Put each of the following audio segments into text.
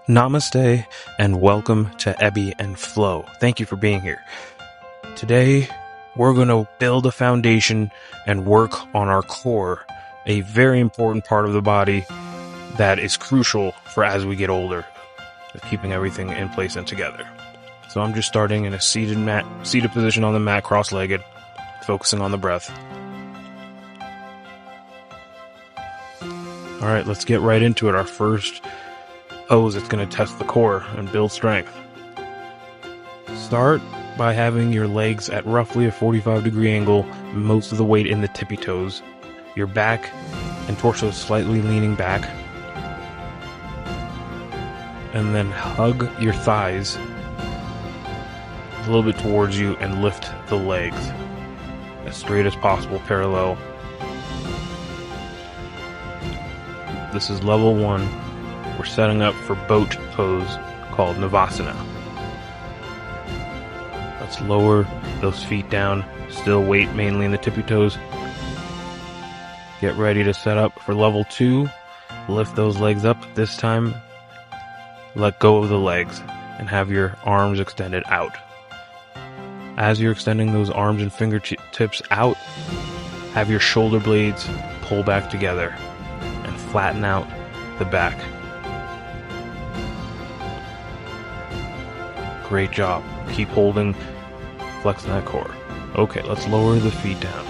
Namaste and welcome to Ebby&Flow. Thank you for being here. Today, we're going to build a foundation and work on our core, a very important part of the body that is crucial for as we get older, keeping everything in place and together. So I'm just starting in a seated position on the mat, cross-legged, focusing on the breath. All right, let's get right into it. Our first pose that's going to test the core and build strength. Start by having your legs at roughly a 45-degree angle, most of the weight in the tippy toes. Your back and torso slightly leaning back. And then hug your thighs a little bit towards you and lift the legs as straight as possible, parallel. This is level 1. We're setting up for boat pose called Navasana. Let's lower those feet down, still weight mainly in the tippy toes. Get ready to set up for level 2. Lift those legs up. This time, let go of the legs and have your arms extended out. As you're extending those arms and fingertips out, have your shoulder blades pull back together and flatten out the back. Great job. Keep holding, flexing that core. Okay, let's lower the feet down.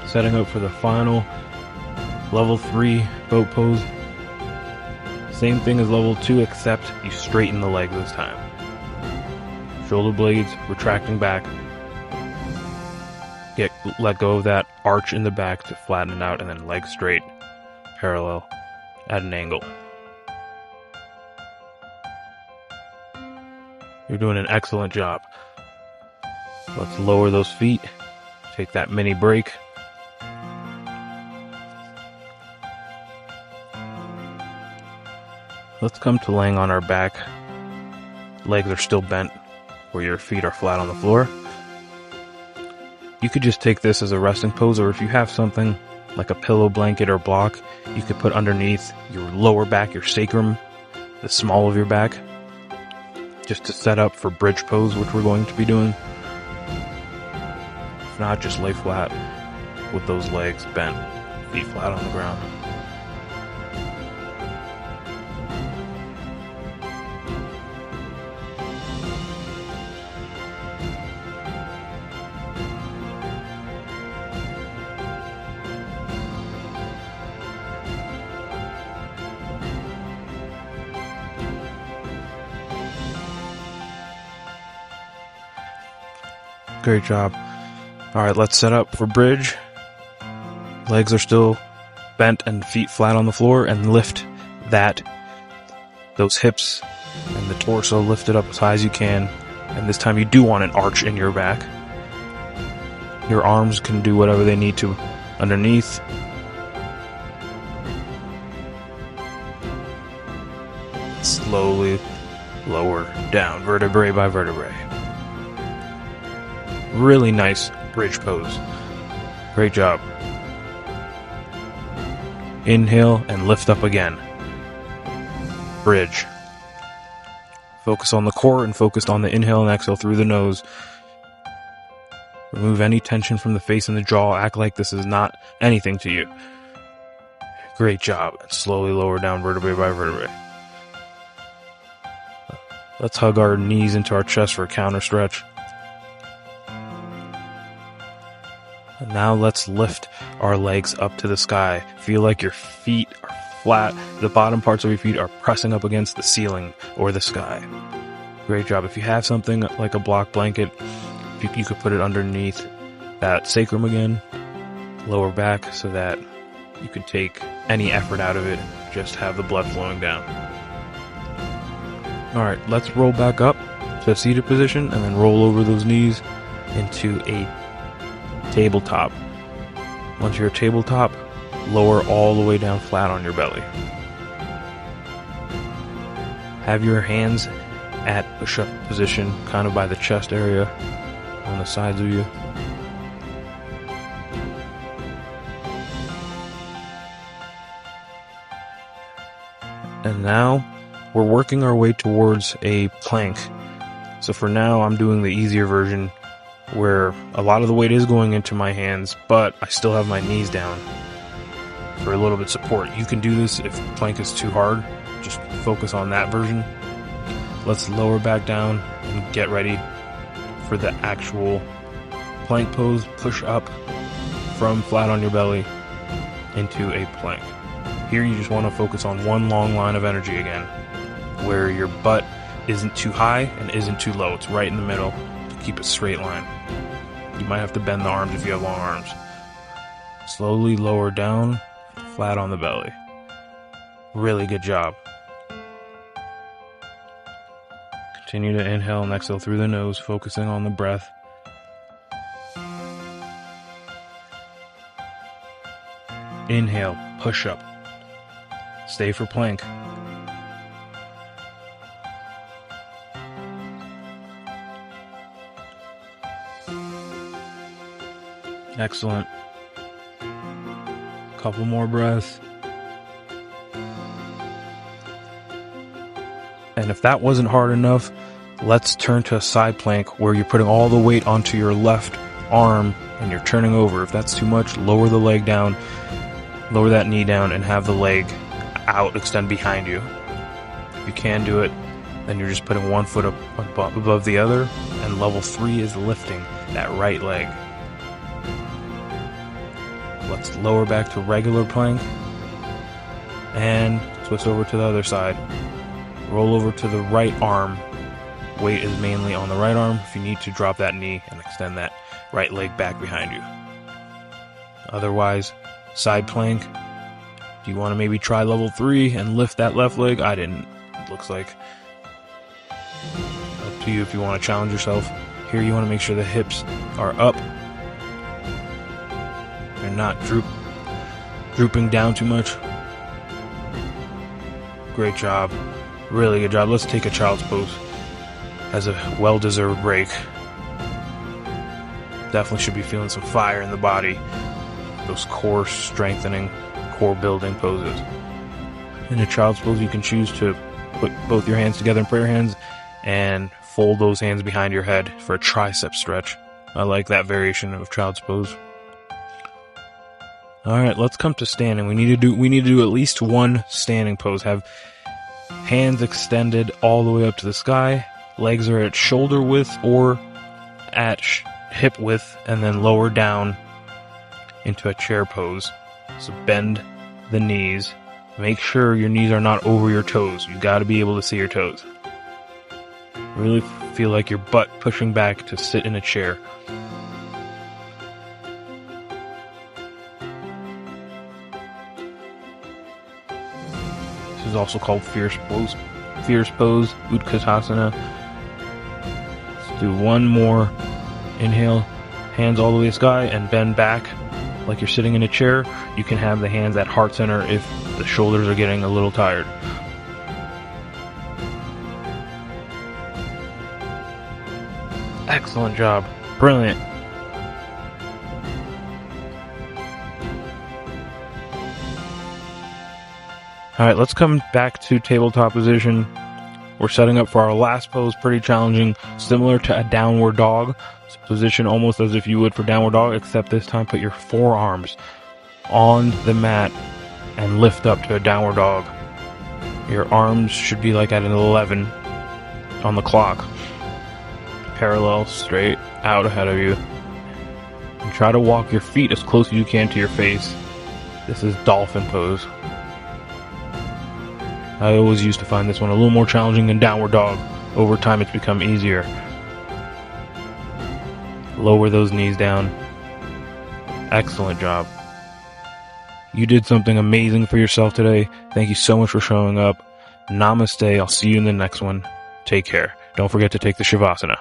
Setting up for the final level 3 boat pose. Same thing as level 2, except you straighten the legs this time. Shoulder blades retracting back. Let go of that arch in the back to flatten it out, and then legs straight, parallel, at an angle. You're doing an excellent job. Let's lower those feet. Take that mini break. Let's come to laying on our back. Legs are still bent where your feet are flat on the floor. You could just take this as a resting pose, or if you have something like a pillow, blanket, or block, you could put underneath your lower back, your sacrum, the small of your back, just to set up for bridge pose, which we're going to be doing. If not, just lay flat with those legs bent, feet flat on the ground. Great job. Alright, let's set up for bridge. Legs are still bent and feet flat on the floor, and lift those hips and the torso lifted up as high as you can. And this time you do want an arch in your back. Your arms can do whatever they need to underneath. Slowly lower down, vertebrae by vertebrae. Really nice bridge pose. Great job. Inhale and lift up again. Bridge. Focus on the core and focus on the inhale and exhale through the nose. Remove any tension from the face and the jaw. Act like this is not anything to you. Great job. And slowly lower down vertebrae by vertebrae. Let's hug our knees into our chest for a counter stretch. And now let's lift our legs up to the sky. Feel like your feet are flat. The bottom parts of your feet are pressing up against the ceiling or the sky. Great job. If you have something like a block blanket, you could put it underneath that sacrum again, lower back, so that you could take any effort out of it, just have the blood flowing down. Alright, let's roll back up to a seated position and then roll over those knees into a tabletop. Once you're a tabletop, lower all the way down flat on your belly. Have your hands at push-up position, kind of by the chest area on the sides of you. And now we're working our way towards a plank. So for now, I'm doing the easier version where a lot of the weight is going into my hands, but I still have my knees down for a little bit of support. You can do this if plank is too hard. Just focus on that version. Let's lower back down and get ready for the actual plank pose. Push up from flat on your belly into a plank. Here you just want to focus on one long line of energy again, where your butt isn't too high and isn't too low. It's right in the middle to keep a straight line. You might have to bend the arms if you have long arms. Slowly lower down, flat on the belly. Really good job. Continue to inhale and exhale through the nose, focusing on the breath. Inhale, push up. Stay for plank. Excellent. Couple more breaths. And if that wasn't hard enough, let's turn to a side plank where you're putting all the weight onto your left arm and you're turning over. If that's too much, lower the leg down, lower that knee down, and have the leg out, extend behind you. If you can do it, then you're just putting one foot up above the other, and level 3 is lifting that right leg. Let's lower back to regular plank and twist over to the other side. Roll over to the right arm. Weight is mainly on the right arm. If you need to, drop that knee and extend that right leg back behind you. Otherwise, side plank. Do you want to maybe try level 3 and lift that left leg? I didn't. It looks like. Up to you if you want to challenge yourself. Here you want to make sure the hips are up. They're not drooping down too much. Great job. Really good job. Let's take a child's pose as a well-deserved break. Definitely should be feeling some fire in the body. Those core strengthening, core building poses. In a child's pose, you can choose to put both your hands together in prayer hands and fold those hands behind your head for a tricep stretch. I like that variation of child's pose. Alright, let's come to standing. We need to do at least one standing pose. Have hands extended all the way up to the sky. Legs are at shoulder width or at hip width, and then lower down into a chair pose. So bend the knees. Make sure your knees are not over your toes. You got to be able to see your toes. Really feel like your butt pushing back to sit in a chair. This is also called fierce pose, Utkatasana. Let's do one more. Inhale, hands all the way to the sky, and bend back like you're sitting in a chair. You can have the hands at heart center if the shoulders are getting a little tired. Excellent job. Brilliant. Alright, let's come back to tabletop position. We're setting up for our last pose, pretty challenging, similar to a downward dog. It's a position almost as if you would for downward dog, except this time put your forearms on the mat and lift up to a downward dog. Your arms should be like at an 11 on the clock. Parallel, straight out ahead of you. And try to walk your feet as close as you can to your face. This is Dolphin pose. I always used to find this one a little more challenging than downward dog. Over time it's become easier. Lower those knees down. Excellent job. You did something amazing for yourself today. Thank you so much for showing up. Namaste. I'll see you in the next one. Take care. Don't forget to take the Shavasana.